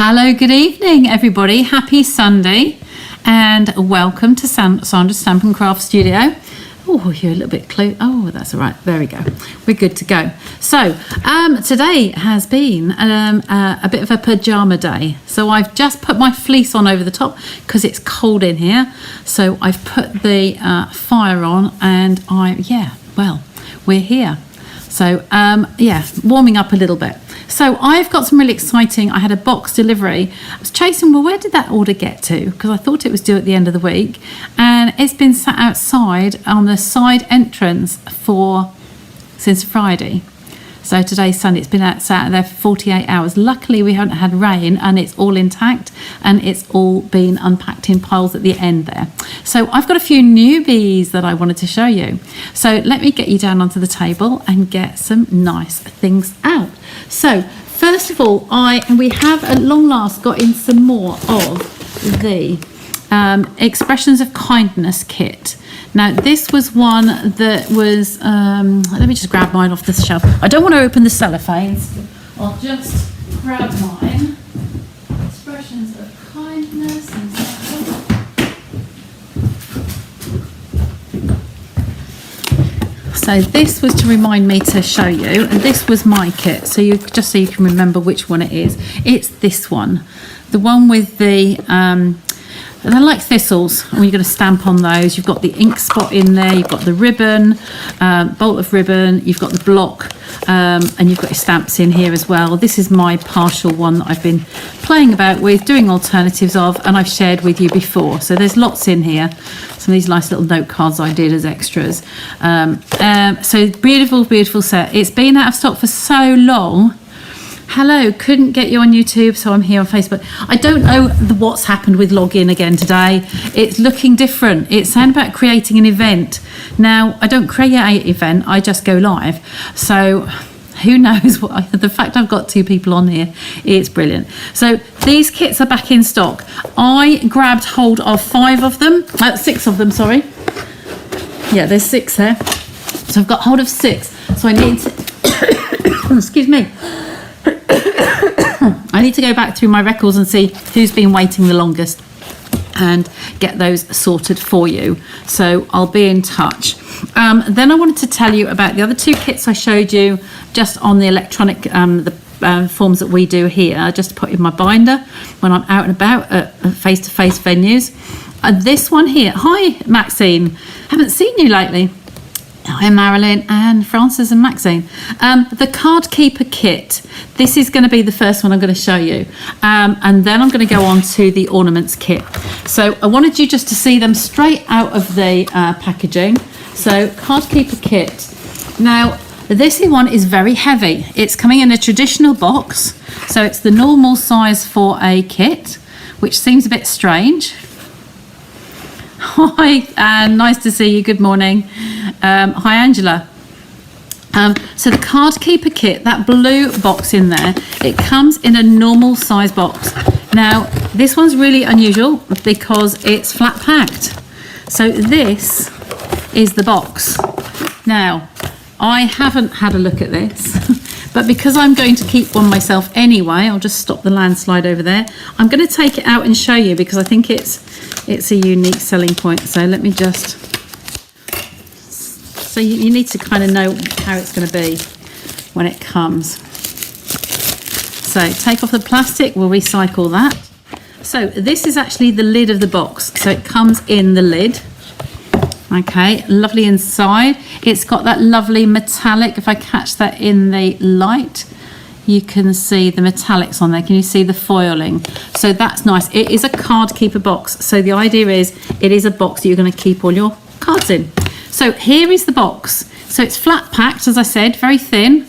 Hello, good evening, everybody. Happy Sunday, and welcome to Sandra's Stamp and Craft Studio. Oh, you're a little bit close. Oh, that's all right. There we go. We're good to go. So, today has been a bit of a pajama day. So I've just put my fleece on over the top because it's cold in here. So I've put the fire on, and we're here. So, warming up a little bit. So I've got some really exciting, I had a box delivery. I was chasing, well, where did that order get to? Because I thought it was due at the end of the week. And it's been sat outside on the side entrance since Friday. So today's Sunday, it's been sat there for 48 hours. Luckily, we haven't had rain and it's all intact and it's all been unpacked in piles at the end there. So I've got a few newbies that I wanted to show you. So let me get you down onto the table and get some nice things out. So first of all, we have at long last got in some more of the Expressions of Kindness kit. Now this was one that was, let me just grab mine off the shelf. I don't want to open the cellophanes. I'll just grab mine. Expressions of Kindness. And so this was to remind me to show you, and this was my kit. So you can remember which one it is. It's this one, the one with the. And they're like thistles, and you're going to stamp on those. You've got the ink spot in there, you've got the ribbon, bolt of ribbon, you've got the block, and you've got your stamps in here as well. This is my partial one that I've been playing about with, doing alternatives of, and I've shared with you before. So there's lots in here. Some of these nice little note cards I did as extras. So beautiful, beautiful set. It's been out of stock for so long. Hello, couldn't get you on YouTube, so I'm here on Facebook. I don't know what's happened with login again today. It's looking different. It's saying about creating an event. Now, I don't create an event, I just go live. So who knows what, the fact I've got 2 people on here, it's brilliant. So these kits are back in stock. I grabbed hold of 6 of them, sorry. Yeah, there's 6 there. So I've got hold of 6. So I need to, excuse me. I need to go back through my records and see who's been waiting the longest and get those sorted for you. So I'll be in touch. Then I wanted to tell you about the other 2 kits I showed you just on the electronic forms that we do here, just to put in my binder when I'm out and about at face-to-face venues. This one here, hi Maxine, haven't seen you lately. Hi Marilyn and Francis and Maxine. The Card Keeper kit. This is going to be the first one I'm going to show you. And then I'm going to go on to the ornaments kit. So I wanted you just to see them straight out of the packaging. So Card Keeper kit. Now this one is very heavy. It's coming in a traditional box. So it's the normal size for a kit, which seems a bit strange. Hi, Anne, nice to see you. Good morning. Hi, Angela. So the Card Keeper kit, that blue box in there, it comes in a normal size box. Now, this one's really unusual because it's flat packed. So this is the box. Now, I haven't had a look at this, but because I'm going to keep one myself anyway, I'll just stop the landslide over there. I'm going to take it out and show you because I think it's a unique selling point. So let me just, so you need to kind of know how it's going to be when it comes. So take off the plastic, we'll recycle that. So this is actually the lid of the box. So it comes in the lid. Okay, lovely inside. It's got that lovely metallic, if I catch that in the light, you can see the metallics on there. Can you see the foiling? So that's nice. It is a card keeper box. So the idea is it is a box that you're going to keep all your cards in. So here is the box. So it's flat packed, as I said, very thin,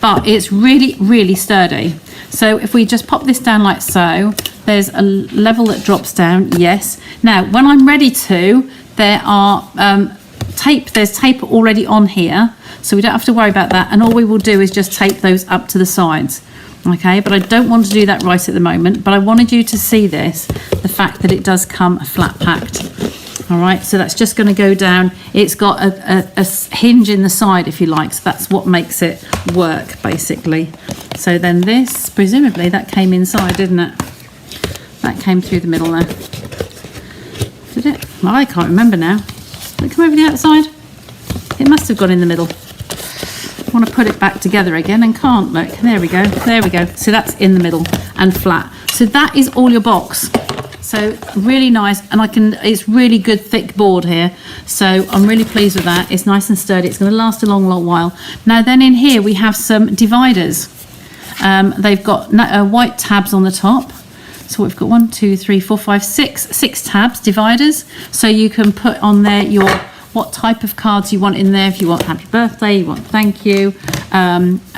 but it's really, really sturdy. So if we just pop this down like so, there's a level that drops down, yes. Now, when I'm ready to, there are there's tape already on here, so we don't have to worry about that, and all we will do is just tape those up to the sides. Okay, but I don't want to do that right at the moment, but I wanted you to see this, the fact that it does come flat packed. All right, so that's just going to go down. It's got a hinge in the side, if you like, so that's what makes it work, basically. So then this, presumably that came inside, didn't it? That came through the middle there. Did it? Well, I can't remember now. Did it come over the outside? It must have gone in the middle. I want to put it back together again and can't. Look, there we go. There we go. So that's in the middle and flat. So that is all your box. So really nice, and it's really good thick board here. So I'm really pleased with that. It's nice and sturdy. It's going to last a long while. Now then in here we have some dividers. They've got white tabs on the top. So we've got 1, 2, 3, 4, 5, 6 tabs, dividers. So you can put on there what type of cards you want in there. If you want happy birthday, you want thank you,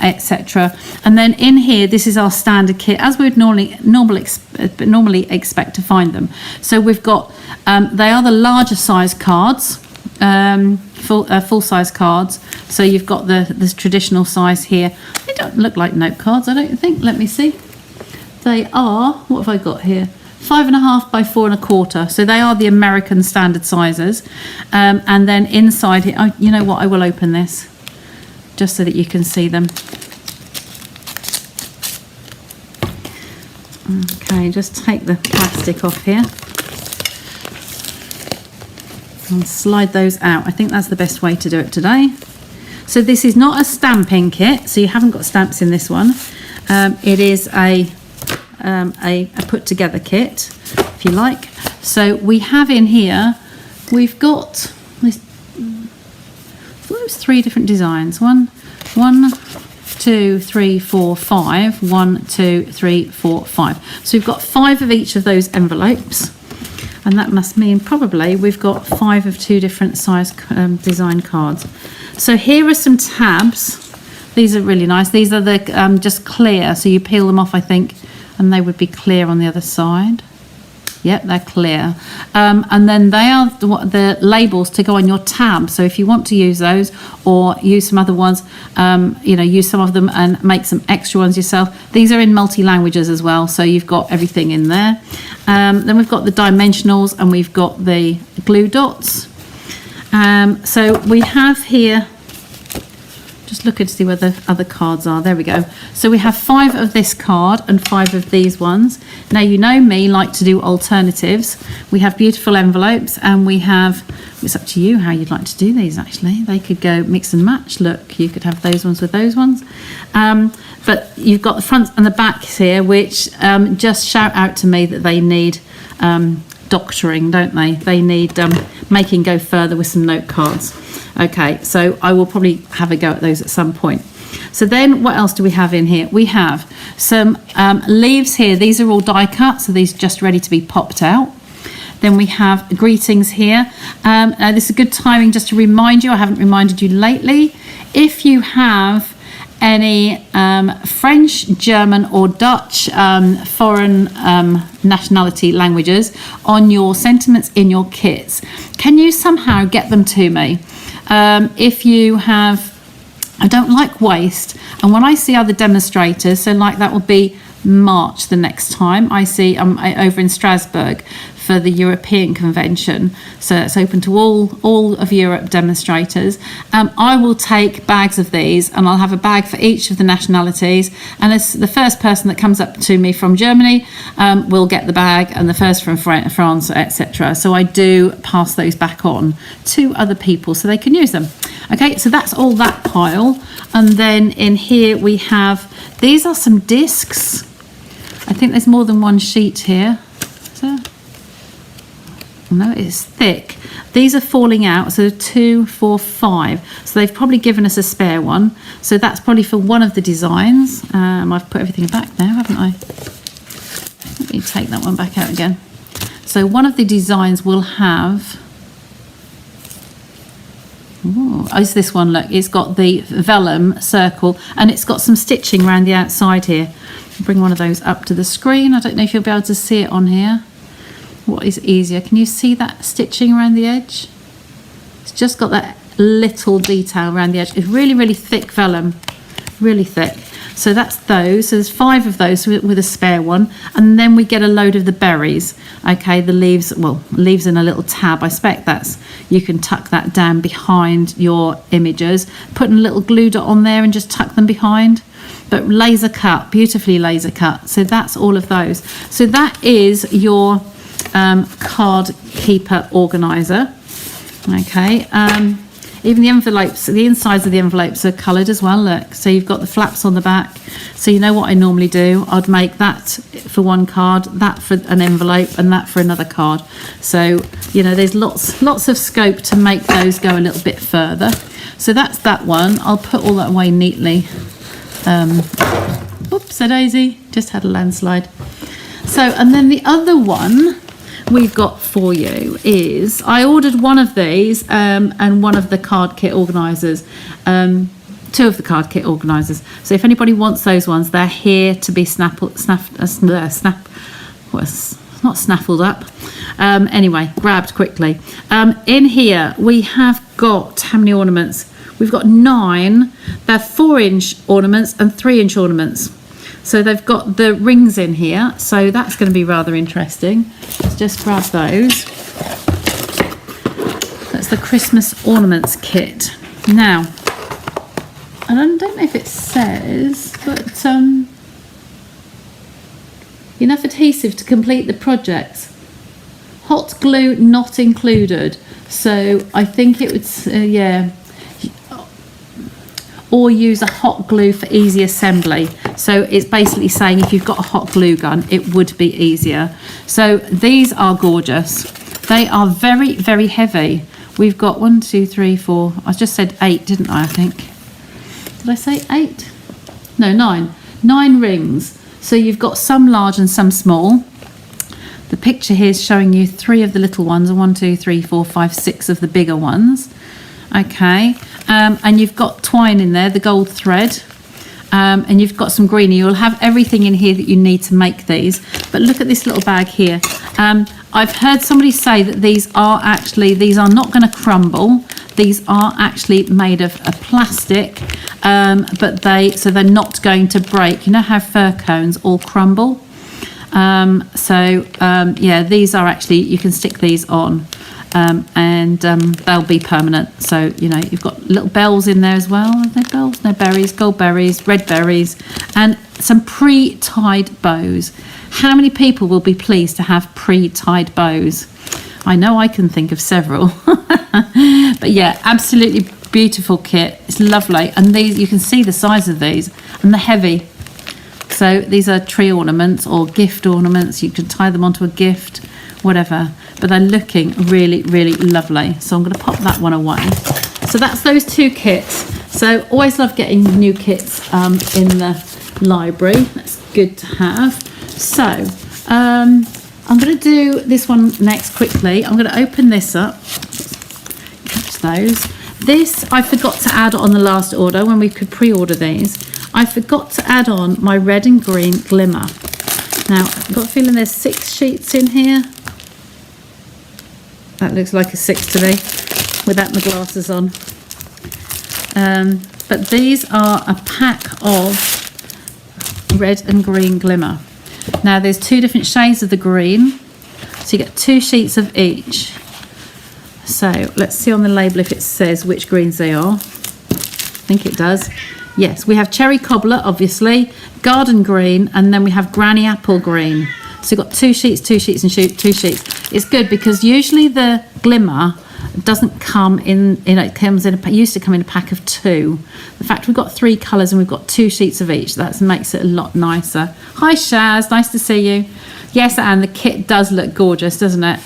etc. And then in here, this is our standard kit, as we would normally expect to find them. So we've got they are the larger size cards, full size cards. So you've got the traditional size here. They don't look like note cards, I don't think. Let me see. They are, what have I got here? 5.5 by 4.25. So they are the American standard sizes. And then inside here, you know what? I will open this just so that you can see them. Okay, just take the plastic off here and slide those out. I think that's the best way to do it today. So this is not a stamping kit, so you haven't got stamps in this one. It is a put together kit, if you like. So we have in here, we've got those 3 different designs. 1, 2, 3, 4, 5. 1, 2, 3, 4, 5. So we've got 5 of each of those envelopes, and that must mean probably we've got 5 of 2 different size design cards. So here are some tabs. These are really nice. These are the just clear, so you peel them off, I think, and they would be clear on the other side. Yep, they're clear. And then they are the labels to go on your tab. So if you want to use those or use some other ones, use some of them and make some extra ones yourself. These are in multi-languages as well, so you've got everything in there. Then we've got the dimensionals and we've got the glue dots. So we have here, just looking to see where the other cards are. There we go. So we have 5 of this card and 5 of these ones. Now, you know me, like to do alternatives. We have beautiful envelopes, and we have, it's up to you how you'd like to do these, actually. They could go mix and match. Look, you could have those ones with those ones. But you've got the front and the backs here, which just shout out to me that they need doctoring, don't they? They need making go further with some note cards. Okay, so I will probably have a go at those at some point. So then what else do we have in here? We have some leaves here. These are all die cut, so these are just ready to be popped out. Then we have greetings here. Now this is good timing just to remind you, I haven't reminded you lately, if you have any French, German or Dutch foreign nationality languages on your sentiments in your kits, can you somehow get them to me? If you have, I don't like waste, and when I see other demonstrators, so like that will be March the next time I see over in Strasbourg for the European Convention, so it's open to all of Europe demonstrators. I will take bags of these, and I'll have a bag for each of the nationalities, and it's the first person that comes up to me from Germany will get the bag, and the first from France, etc. So I do pass those back on to other people so they can use them. Okay, so that's all that pile. And then in here we have, these are some discs. I think there's more than one sheet here. So, no, it's thick. These are falling out, so 2, 4, 5. So they've probably given us a spare one. So that's probably for one of the designs. I've put everything back now, haven't I? Let me take that one back out again. So one of the designs will have, it's this one, look, it's got the vellum circle and it's got some stitching around the outside here. I'll bring one of those up to the screen. I don't know if you'll be able to see it on here. What is easier? Can you see that stitching around the edge? It's just got that little detail around the edge. It's really, really thick vellum, really thick. So that's those. So there's 5 of those with a spare one. And then we get a load of the berries. Okay, the leaves, well, leaves in a little tab. I expect you can tuck that down behind your images. Putting a little glue dot on there and just tuck them behind. but laser cut, beautifully laser cut. So that's all of those. So that is your card keeper organizer. Okay, even the envelopes, the insides of the envelopes are coloured as well, look. So you've got the flaps on the back. So you know what I normally do? I'd make that for one card, that for an envelope, and that for another card. So, you know, there's lots of scope to make those go a little bit further. So that's that one. I'll put all that away neatly. Oops-a-daisy, just had a landslide. So, and then the other one we've got for you is, I ordered one of these and one of the card kit organisers, two of the card kit organisers. So if anybody wants those ones, they're here to be snaffled up. Anyway, grabbed quickly. In here we have got, how many ornaments? We've got 9. They're 4-inch ornaments and 3-inch ornaments. So they've got the rings in here, so that's going to be rather interesting. Let's just grab those. That's the Christmas ornaments kit. Now, I don't know if it says, but enough adhesive to complete the project. Hot glue not included. So I think it would, yeah. Or use a hot glue for easy assembly. So it's basically saying if you've got a hot glue gun, it would be easier. So these are gorgeous. They are very, very heavy. We've got 1, 2, 3, 4. I just said 8, didn't I think? Did I say 8? No, 9. 9 rings. So you've got some large and some small. The picture here is showing you 3 of the little ones, 1, 2, 3, 4, 5, 6 of the bigger ones. Okay, and you've got twine in there, the gold thread, and you've got some green. You'll have everything in here that you need to make these. But look at this little bag here. I've heard somebody say that these are not going to crumble. These are actually made of a plastic, but they're not going to break. You know how fir cones all crumble? Yeah, these are actually, you can stick these on. And they'll be permanent. So, you know, you've got little bells in there as well. Are there bells? No, berries, gold berries, red berries, and some pre-tied bows. How many people will be pleased to have pre-tied bows? I know I can think of several. But yeah, absolutely beautiful kit. It's lovely. And these, you can see the size of these, and they're heavy. So these are tree ornaments or gift ornaments. You can tie them onto a gift, whatever. But they're looking really, really lovely. So I'm going to pop that one away. So that's those 2 kits. So always love getting new kits in the library. That's good to have. So I'm going to do this one next quickly. I'm going to open this up. Catch those. This I forgot to add on the last order when we could pre-order these. I forgot to add on my red and green glimmer. Now, I've got a feeling there's 6 sheets in here. That looks like a 6 to me, without my glasses on. But these are a pack of red and green glimmer. Now, there's 2 different shades of the green, so you get 2 sheets of each. So let's see on the label if it says which greens they are. I think it does. Yes, we have cherry cobbler, obviously, garden green, and then we have granny apple green. So you've got 2 sheets, 2 sheets, and 2 sheets. It's good because usually the glimmer doesn't come in, it used to come in a pack of 2. In fact, we've got 3 colours and we've got 2 sheets of each. That makes it a lot nicer. Hi Shaz, nice to see you. Yes, and the kit does look gorgeous, doesn't it?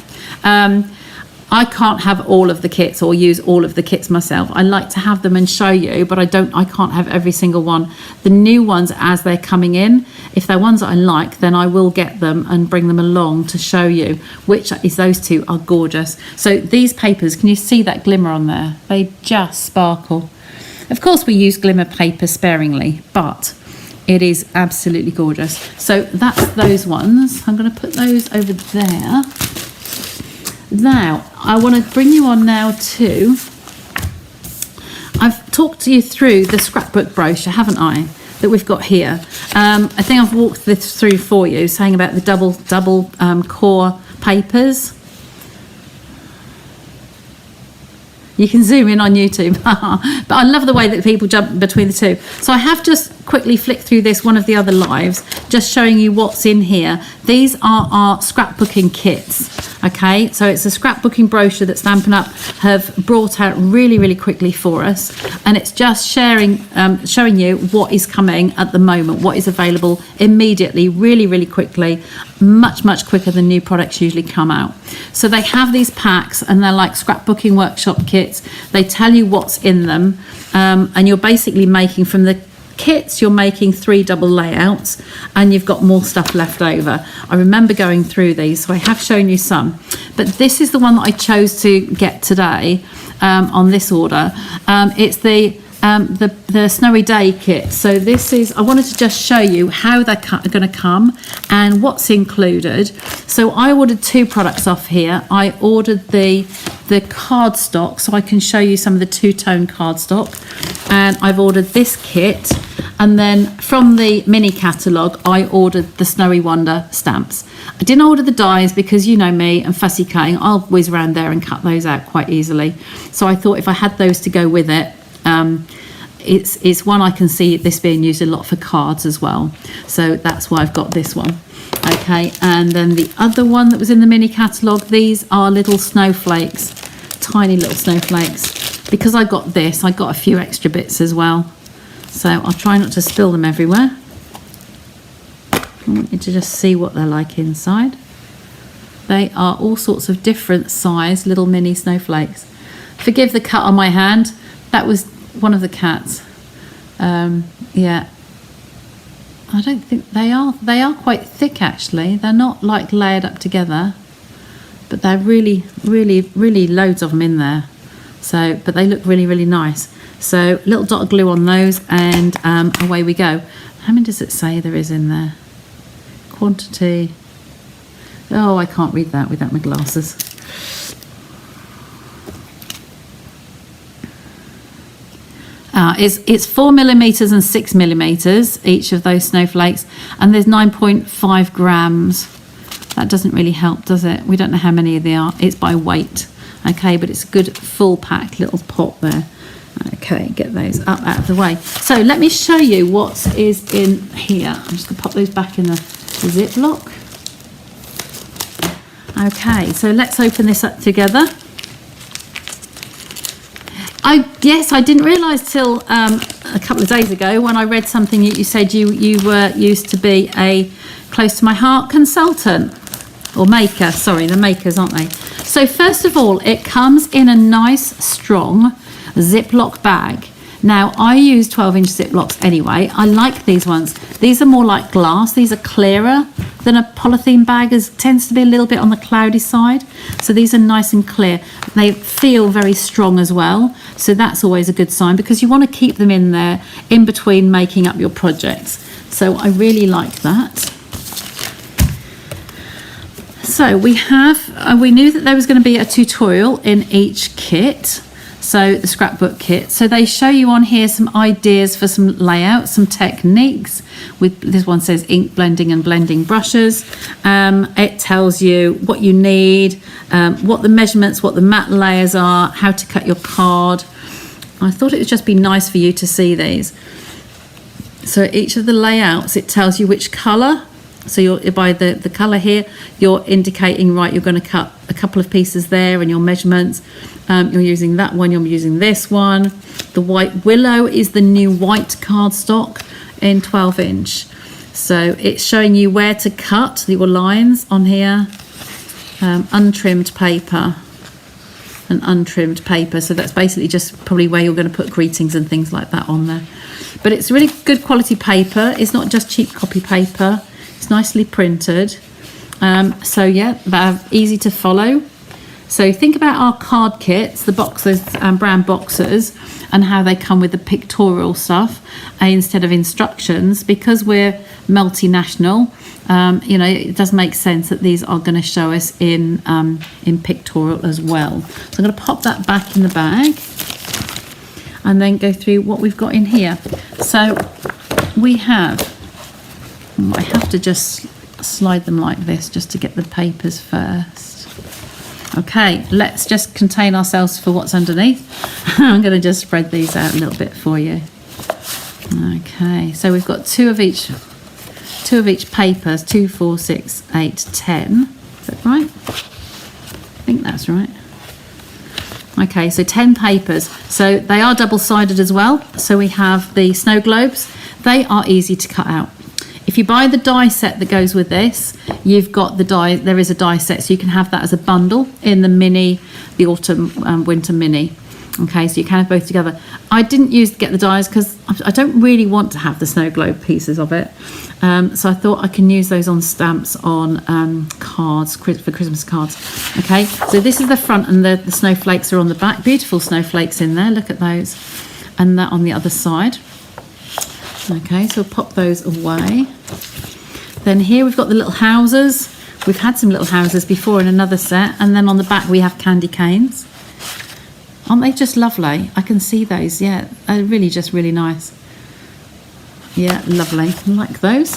I can't have all of the kits or use all of the kits myself. I like to have them and show you, but I can't have every single one. The new ones as they're coming in, if they're ones that I like, then I will get them and bring them along to show you, which is those 2 are gorgeous. So these papers, can you see that glimmer on there? They just sparkle. Of course we use glimmer paper sparingly, but it is absolutely gorgeous. So that's those ones. I'm going to put those over there. Now, I want to bring you on now to, I've talked to you through the scrapbook brochure, haven't I, that we've got here. I think I've walked this through for you, saying about the double core papers. You can zoom in on YouTube. But I love the way that people jump between the 2. So I have just quickly flick through this, one of the other lives, just showing you what's in here. These are our scrapbooking kits, okay? So it's a scrapbooking brochure that Stampin' Up have brought out really, really quickly for us. And it's just showing you what is coming at the moment, what is available immediately, really, really quickly, much, much quicker than new products usually come out. So they have these packs and they're like scrapbooking workshop kits. They tell you what's in them, and you're basically making from the kits, you're making 3 double layouts, and you've got more stuff left over. I remember going through these, so I have shown you some, but this is the one that I chose to get today on this order. It's the Snowy Day kit. So this is, I wanted to just show you how they're going to come and what's included. So I ordered 2 products off here. I ordered the cardstock, so I can show you some of the 2-tone cardstock, and I've ordered this kit, and then from the mini catalogue I ordered the Snowy Wonder stamps. I didn't order the dies because you know me and fussy cutting, I'll whiz around there and cut those out quite easily, so I thought if I had those to go with it, it's one I can see this being used a lot for cards as well, so that's why I've got this one. Okay, and then the other one that was in the mini catalogue, these are little snowflakes, tiny little snowflakes. Because I got this, I got a few extra bits as well, so I'll try not to spill them everywhere. I want you to just see what they're like inside. They are all sorts of different size little mini snowflakes. Forgive the cut on my hand, that was one of the cats. Yeah, I don't think they are quite thick actually. They're not like layered up together, but they're really, really, really loads of them in there. So, but they look really, really nice. So little dot of glue on those, and away we go. How many does it say there is in there? Quantity. Oh, I can't read that without my glasses. It's 4mm and 6mm each of those snowflakes, and there's 9.5 grams. That doesn't really help, does it? We don't know how many they are. It's by weight, okay, but it's a good full pack little pot there. Okay, get those up out of the way. So let me show you what is in here. I'm just going to pop those back in the Ziploc. Okay, so let's open this up together. Yes, I didn't realise till a couple of days ago when I read something that you said you were used to be a close to my heart consultant or maker. Sorry, the makers, aren't they? So first of all, it comes in a nice strong Ziploc bag. Now I use 12-inch Ziplocs anyway. I like these ones. These are more like glass. These are clearer than a polythene bag. It tends to be a little bit on the cloudy side. So these are nice and clear. They feel very strong as well. So that's always a good sign because you want to keep them in there in between making up your projects. So I really like that. So we knew that there was going to be a tutorial in each kit. So the scrapbook kit. So they show you on here some ideas for some layouts, some techniques. With this one says ink blending and blending brushes. It tells you what you need, what the measurements, what the matte layers are, how to cut your card. I thought it would just be nice for you to see these. So each of the layouts, it tells you which colour. So you're by the colour here, you're indicating, right, you're going to cut a couple of pieces there and your measurements. You're using that one, you're using this one. The white willow is the new white cardstock in 12-inch. So it's showing you where to cut your lines on here. Untrimmed paper and untrimmed paper. So that's basically just probably where you're going to put greetings and things like that on there. But it's really good quality paper. It's not just cheap copy paper. It's nicely printed. So yeah, they're easy to follow. So think about our card kits, the boxes and brown boxes, and how they come with the pictorial stuff instead of instructions. Because we're multinational, you know, it does make sense that these are going to show us in pictorial as well. So I'm going to pop that back in the bag and then go through what we've got in here. So we have, I have to just slide them like this just to get the papers first. Okay, let's just contain ourselves for what's underneath. I'm going to just spread these out a little bit for you. Okay, so we've got two of each papers, 2, 4, 6, 8, 10. Is that right? I think that's right. Okay, so 10 papers. So they are double-sided as well. So we have the snow globes. They are easy to cut out. If you buy the die set that goes with this, you've got the die, there is a die set, so you can have that as a bundle in the mini, the autumn winter mini. Okay, so you can have both together. I didn't get the dies because I don't really want to have the snow globe pieces of it. So I thought I can use those on stamps, on cards, for Christmas cards. Okay, so this is the front and the snowflakes are on the back. Beautiful snowflakes in there, look at those. And that on the other side. Okay, so we'll pop those away. Then here we've got the little houses. We've had some little houses before in another set. And then on the back we have candy canes. Aren't they just lovely? I can see those, yeah. They're really just really nice. Yeah, lovely. I like those.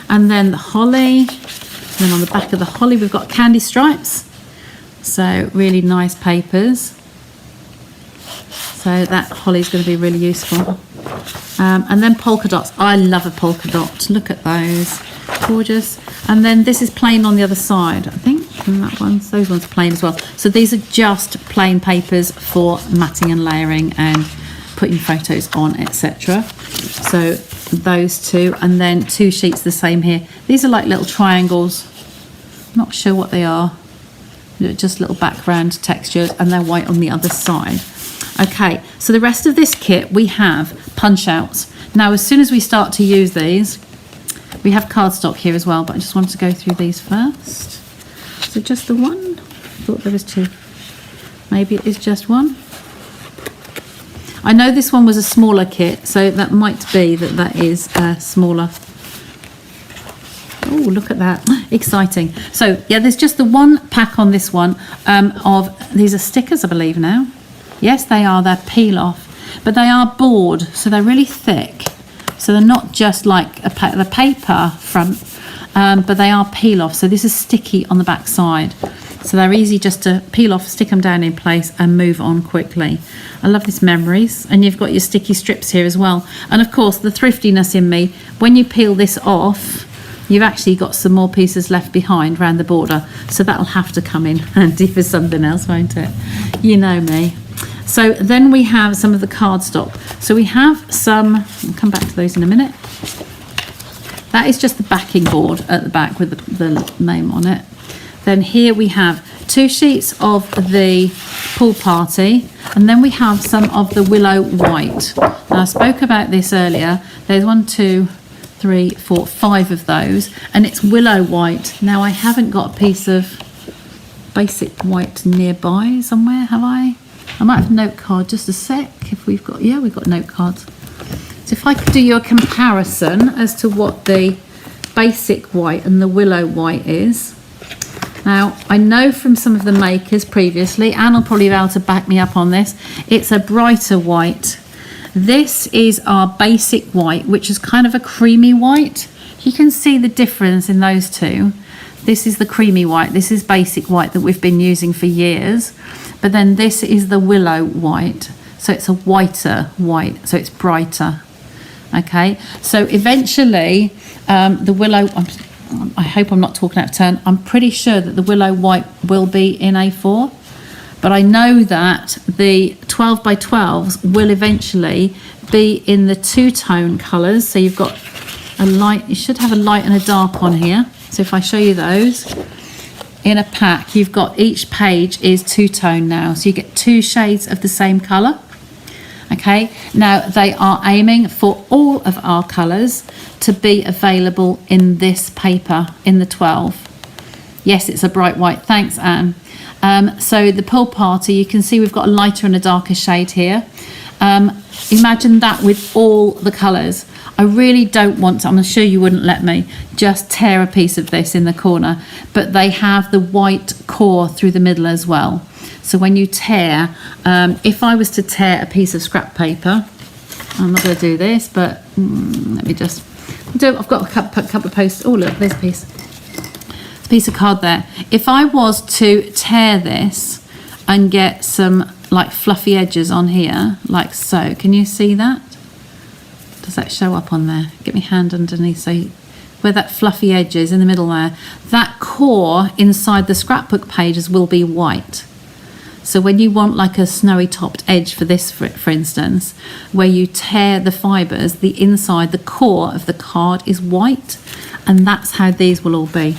And then the holly. And then on the back of the holly we've got candy stripes. So really nice papers. So that holly's going to be really useful. And then polka dots. I love a polka dot. Look at those. Gorgeous. And then this is plain on the other side, I think. And that one's, those ones are plain as well. So these are just plain papers for matting and layering and putting photos on, etc. So those two, and then 2 sheets the same here. These are like little triangles. I'm not sure what they are. They're just little background textures, and they're white on the other side. Okay, so the rest of this kit we have punch outs. Now as soon as we start to use these, we have cardstock here as well, but I just wanted to go through these first. Is it just the one? I thought there was 2. Maybe it is just one. I know this one was a smaller kit, so that might be that is smaller. Oh, look at that. Exciting. So, yeah, there's just the one pack on this one of, these are stickers, I believe now. Yes, they are. They're peel off, but they are board, so they're really thick. So they're not just like the paper front, but they are peel off. So this is sticky on the back side. So they're easy just to peel off, stick them down in place and move on quickly. I love this memories. And you've got your sticky strips here as well. And of course, the thriftiness in me, when you peel this off, you've actually got some more pieces left behind around the border. So that'll have to come in handy for something else, won't it? You know me. So then we have some of the cardstock. So we have some, I'll come back to those in a minute. That is just the backing board at the back with the name on it. Then here we have 2 sheets of the pool party, and then we have some of the willow white. Now I spoke about this earlier. There's 1, 2, 3, 4, 5 of those, and it's willow white. Now I haven't got a piece of basic white nearby somewhere, have I? I might have a note card, just a sec, if we've got, yeah, we've got note cards. So if I could do you a comparison as to what the basic white and the willow white is. Now, I know from some of the makers previously, Anne will probably be able to back me up on this, it's a brighter white. This is our basic white, which is kind of a creamy white. You can see the difference in those two. This is the creamy white, this is basic white that we've been using for years. But then this is the willow white. So it's a whiter white, so it's brighter. Okay, so eventually the willow, I hope I'm not talking out of turn, I'm pretty sure that the willow white will be in A4. But I know that the 12 by 12s will eventually be in the 2-tone colours. So you've got a light, you should have a light and a dark on here. So if I show you those, in a pack, you've got each page is 2-tone now. So you get 2 shades of the same colour. Okay, now they are aiming for all of our colours to be available in this paper, in the 12. Yes, it's a bright white. Thanks, Anne. So the pool party, you can see we've got a lighter and a darker shade here. Imagine that with all the colours. I really don't want to, I'm sure you wouldn't let me, just tear a piece of this in the corner, but they have the white core through the middle as well. So when you tear, if I was to tear a piece of scrap paper, I'm not going to do this, but let me just do, I've got a couple of posts. Oh look, there's a piece. It's a piece of card there. If I was to tear this and get some like fluffy edges on here, like so, can you see that? Does that show up on there? Get my hand underneath, so where that fluffy edge is in the middle there, that core inside the scrapbook pages will be white. So when you want like a snowy topped edge for this, for instance, where you tear the fibres, the inside, the core of the card is white, and that's how these will all be.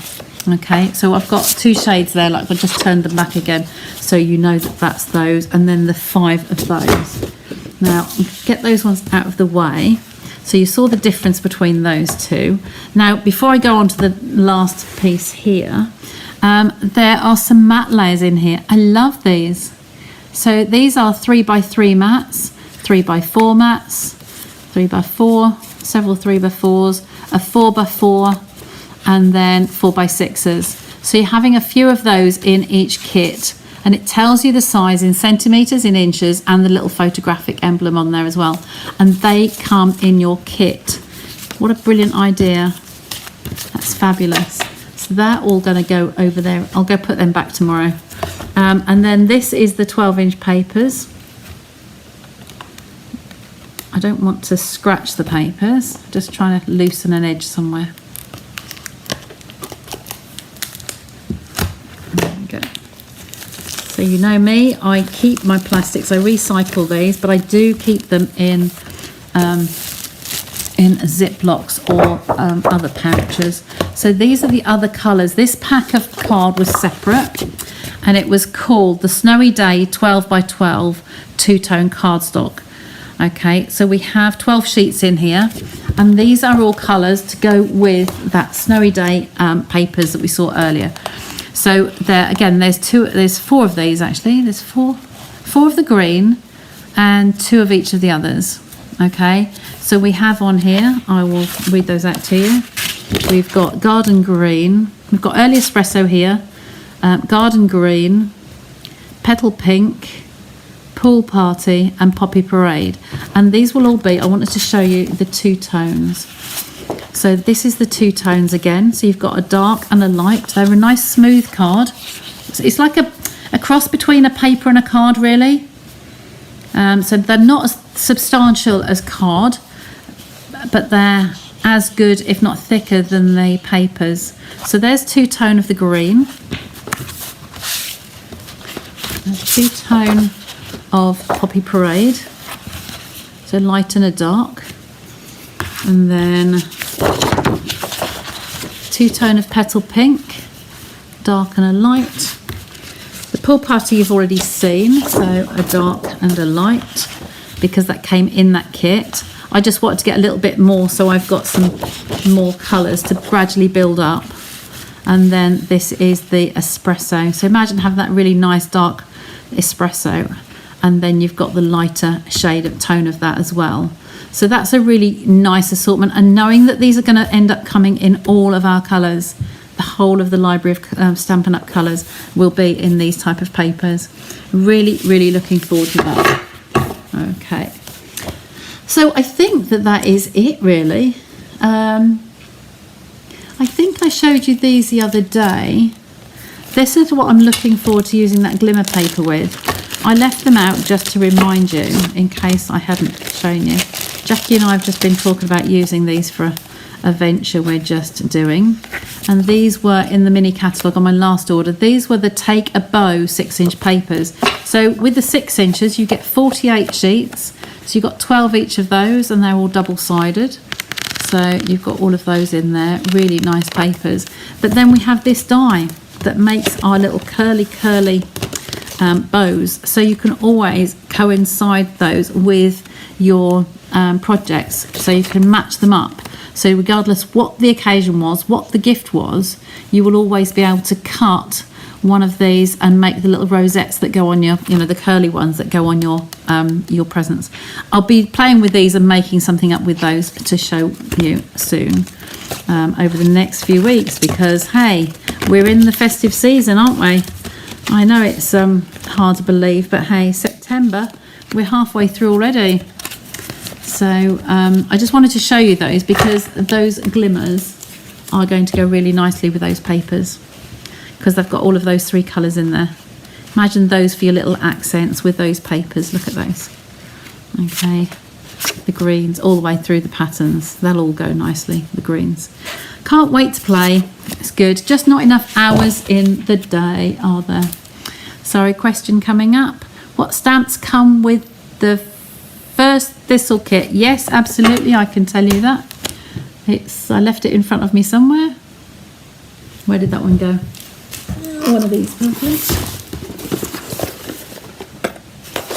Okay, so I've got 2 shades there, like I just turned them back again, so you know that that's those, and then the 5 of those. Now, get those ones out of the way. So you saw the difference between those two. Now, before I go on to the last piece here, there are some matte layers in here. I love these. So these are 3x3 mats, 3x4 mats, 3x4, several 3x4s, a 4x4, and then 4x6s. So you're having a few of those in each kit, and it tells you the size in centimetres, in inches, and the little photographic emblem on there as well. And they come in your kit. What a brilliant idea. That's fabulous. So they're all going to go over there. I'll go put them back tomorrow. And then this is the 12-inch papers. I don't want to scratch the papers, just trying to loosen an edge somewhere. So you know me, I keep my plastics, I recycle these, but I do keep them in Ziplocs or other pouches. So these are the other colours. This pack of card was separate, and it was called the Snowy Day 12x12 two-tone cardstock. Okay, so we have 12 sheets in here, and these are all colours to go with that Snowy Day papers that we saw earlier. So there again, there's 4 of these actually. There's four of the green and 2 of each of the others. Okay, so we have on here, I will read those out to you. We've got garden green, we've got early espresso here, garden green, petal pink, pool party, and poppy parade. And these will all be, I wanted to show you the 2 tones. So this is the 2 tones again. So you've got a dark and a light. They're a nice smooth card. So it's like a cross between a paper and a card, really. So they're not as substantial as card, but they're as good, if not thicker, than the papers. So there's 2 tone of the green. There's 2 tone of poppy parade. So light and a dark. And then 2 tone of petal pink, dark and a light. The pool party you've already seen, so a dark and a light, because that came in that kit. I just wanted to get a little bit more, so I've got some more colours to gradually build up. And then this is the espresso. So imagine having that really nice dark espresso, and then you've got the lighter shade of tone of that as well. So that's a really nice assortment, and knowing that these are going to end up coming in all of our colours, the whole of the library of Stampin' Up colours will be in these type of papers. Really, really looking forward to that. Okay, so I think that is it really. I think I showed you these the other day. This is what I'm looking forward to using that glimmer paper with. I left them out just to remind you, in case I hadn't shown you. Jackie and I have just been talking about using these for a venture we're just doing. And these were in the mini catalogue on my last order. These were the Take a Bow 6-inch papers. So with the 6 inches, you get 48 sheets. So you've got 12 each of those, and they're all double-sided. So you've got all of those in there, really nice papers. But then we have this die that makes our little curly bows, so you can always coincide those with your projects, so you can match them up. So regardless what the occasion was, what the gift was, you will always be able to cut one of these and make the little rosettes that go on your, the curly ones that go on your presents. I'll be playing with these and making something up with those to show you soon over the next few weeks, because hey, we're in the festive season, aren't we? I know it's hard to believe, but hey, September, we're halfway through already. So I just wanted to show you those, because those glimmers are going to go really nicely with those papers, because they've got all of those 3 colours in there. Imagine those for your little accents with those papers. Look at those. Okay, the greens all the way through the patterns. They'll all go nicely, the greens. Can't wait to play. It's good. Just not enough hours in the day, are there? Sorry, question coming up. What stamps come with the first thistle kit? Yes, absolutely, I can tell you that. I left it in front of me somewhere. Where did that one go? One of these pamphlets.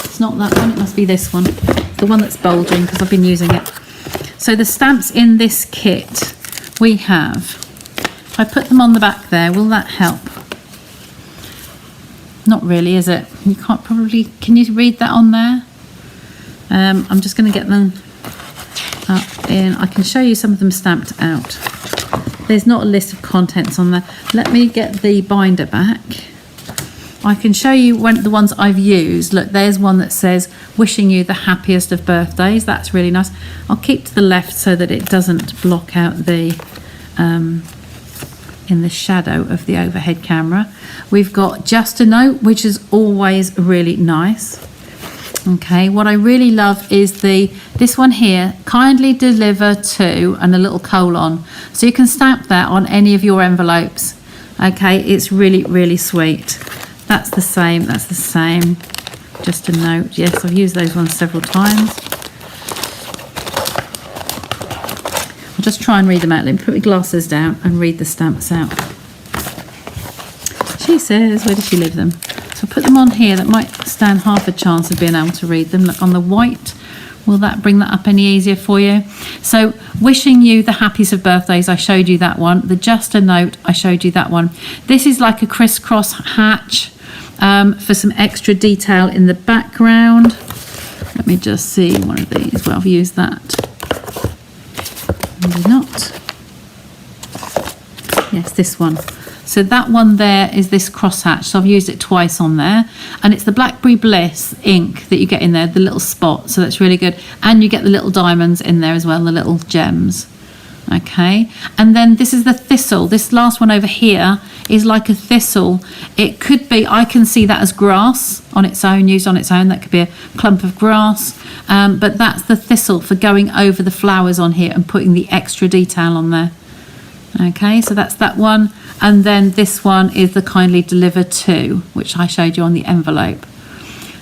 It's not that one, it must be this one. The one that's bulging because I've been using it. So the stamps in this kit we have, if I put them on the back there, will that help? Not really, is it? You can't probably, can you read that on there? I'm just going to get them up in, I can show you some of them stamped out. There's not a list of contents on there. Let me get the binder back. I can show you the ones I've used. Look, there's one that says, wishing you the happiest of birthdays. That's really nice. I'll keep to the left so that it doesn't block out the, in the shadow of the overhead camera. We've got just a note, which is always really nice. Okay, what I really love is this one here, kindly deliver to, and a little colon. So you can stamp that on any of your envelopes. Okay, it's really, really sweet. That's the same, that's the same. Just a note. Yes, I've used those ones several times. I'll just try and read them out. Let me put my glasses down and read the stamps out. She says, where did she leave them? So I'll put them on here. That might stand half a chance of being able to read them. Look, on the white, will that bring that up any easier for you? So wishing you the happiest of birthdays, I showed you that one. The just a note, I showed you that one. This is like a crisscross hatch for some extra detail in the background. Let me just see one of these. Well, I've used that. Maybe not. Yes, this one. So that one there is this crosshatch. So I've used it twice on there. And it's the Blackberry Bliss ink that you get in there, the little spot. So that's really good. And you get the little diamonds in there as well, the little gems. Okay. And then this is the thistle. This last one over here is like a thistle. It could be, I can see that as grass on its own, used on its own. That could be a clump of grass. But that's the thistle for going over the flowers on here and putting the extra detail on there. Okay, so that's that one. And then this one is the kindly deliver to, which I showed you on the envelope.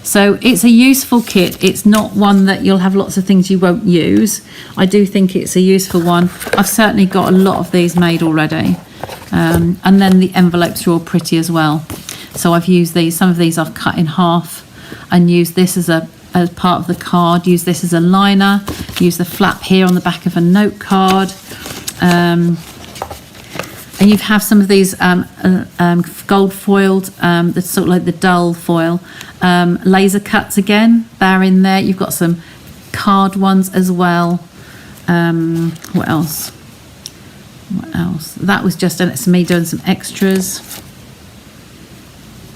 So it's a useful kit. It's not one that you'll have lots of things you won't use. I do think it's a useful one. I've certainly got a lot of these made already. And then the envelopes are all pretty as well. So I've used these. Some of these I've cut in half and used this as part of the card. Use this as a liner. Use the flap here on the back of a note card. And you have some of these gold foiled, that's sort of like the dull foil, laser cuts again. They're in there. You've got some card ones as well. What else? What else? That was just me doing some extras.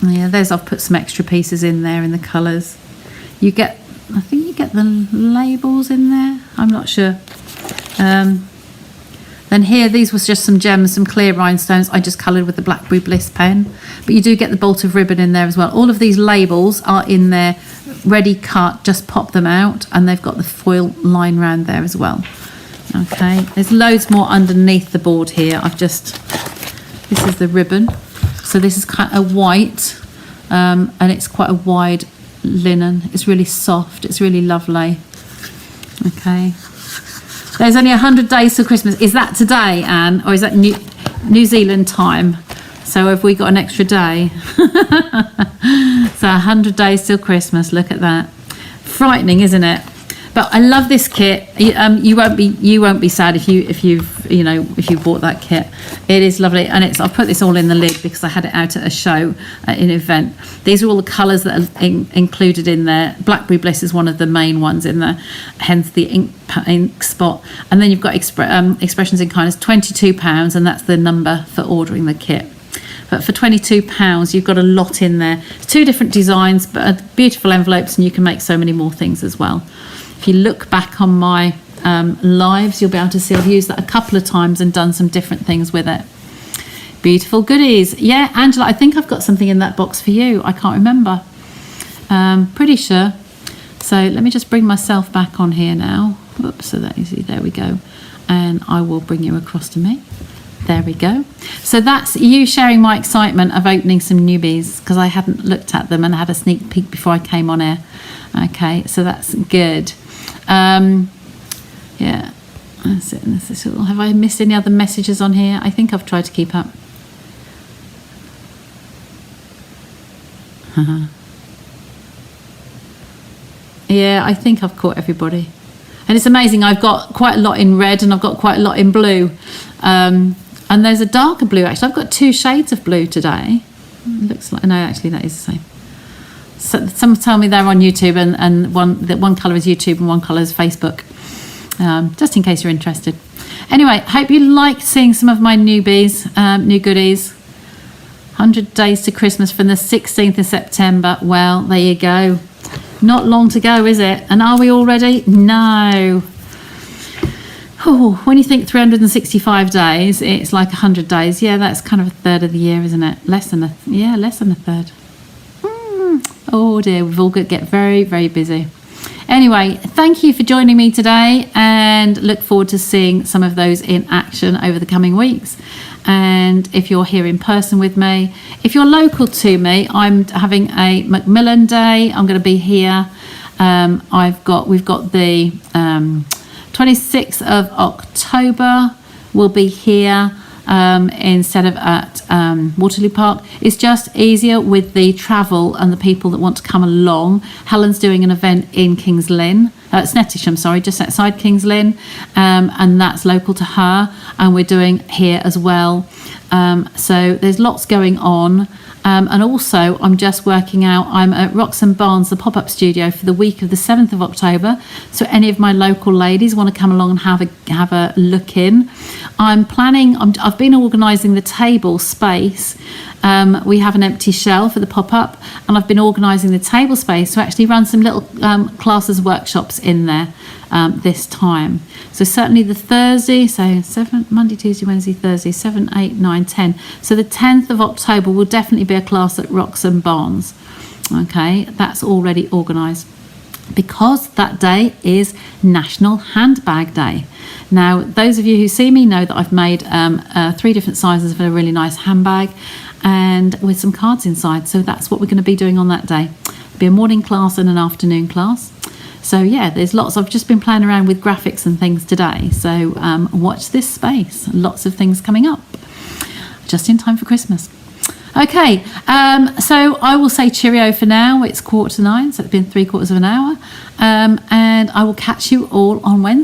Yeah, I've put some extra pieces in there in the colours. I think you get the labels in there. I'm not sure. Then here, these was just some gems, some clear rhinestones. I just coloured with the Blackberry Bliss pen. But you do get the bolt of ribbon in there as well. All of these labels are in there, ready cut. Just pop them out. And they've got the foil line round there as well. Okay, there's loads more underneath the board here. This is the ribbon. So this is kind of white. And it's quite a wide linen. It's really soft. It's really lovely. Okay. There's only 100 days till Christmas. Is that today, Anne? Or is that New Zealand time? So have we got an extra day? So 100 days till Christmas. Look at that. Frightening, isn't it? But I love this kit. You won't be sad if you bought that kit. It is lovely, and I've put this all in the lid because I had it out at a show, at an event. These are all the colours that are included in there. Blackberry Bliss is one of the main ones in there, hence the ink spot. And then you've got Expressions in Kindness, £22, and that's the number for ordering the kit. But for £22, you've got a lot in there. It's 2 different designs, but beautiful envelopes, and you can make so many more things as well. If you look back on my lives, you'll be able to see I've used that a couple of times and done some different things with it. Beautiful goodies. Yeah, Angela, I think I've got something in that box for you. I can't remember. Pretty sure. So let me just bring myself back on here now. Oops, so that is, there we go. And I will bring you across to me. There we go. So that's you sharing my excitement of opening some newbies, because I hadn't looked at them and had a sneak peek before I came on air. Okay, so that's good. Yeah, that's it. Have I missed any other messages on here? I think I've tried to keep up. Yeah, I think I've caught everybody. And it's amazing, I've got quite a lot in red and I've got quite a lot in blue. And there's a darker blue, actually. I've got 2 shades of blue today. It looks like, no, actually that is the same. So some tell me they're on YouTube, and one colour is YouTube and one colour is Facebook. Just in case you're interested. Anyway, hope you like seeing some of my newbies, new goodies. 100 days to Christmas from the 16th of September. Well, there you go. Not long to go, is it? And are we all ready? No. Oh, when you think 365 days, it's like 100 days. Yeah, that's kind of a third of the year, isn't it? Less than a third. Oh dear, we've all got to get very, very busy. Anyway, thank you for joining me today, and look forward to seeing some of those in action over the coming weeks. And if you're here in person with me, if you're local to me, I'm having a Macmillan Day. I'm going to be here. We've got the 26th of October. We'll be here instead of at Waterloo Park. It's just easier with the travel and the people that want to come along. Helen's doing an event in Kings Lynn. Snettisham, sorry, just outside Kings Lynn, and that's local to her, and we're doing here as well. So there's lots going on. And also, I'm just working out, I'm at Rocks and Barns, the pop-up studio, for the week of the 7th of October. So any of my local ladies want to come along and have a look in. I'm planning, I've been organising the table space. We have an empty shell for the pop-up, and I've been organising the table space to actually run some little classes, workshops in there this time. So certainly the Thursday, so Monday, Tuesday, Wednesday, Thursday, 7, 8, 9, 10. So the 10th of October will definitely be a class at Rocks and Barns. Okay, that's already organised, because that day is National Handbag Day. Now, those of you who see me know that I've made 3 different sizes of a really nice handbag, and with some cards inside. So that's what we're going to be doing on that day. It'll be a morning class and an afternoon class. So yeah, there's lots. I've just been playing around with graphics and things today. So watch this space. Lots of things coming up just in time for Christmas. Okay, so I will say cheerio for now. It's 8:45, so it's been 3/4 of an hour. And I will catch you all on Wednesday.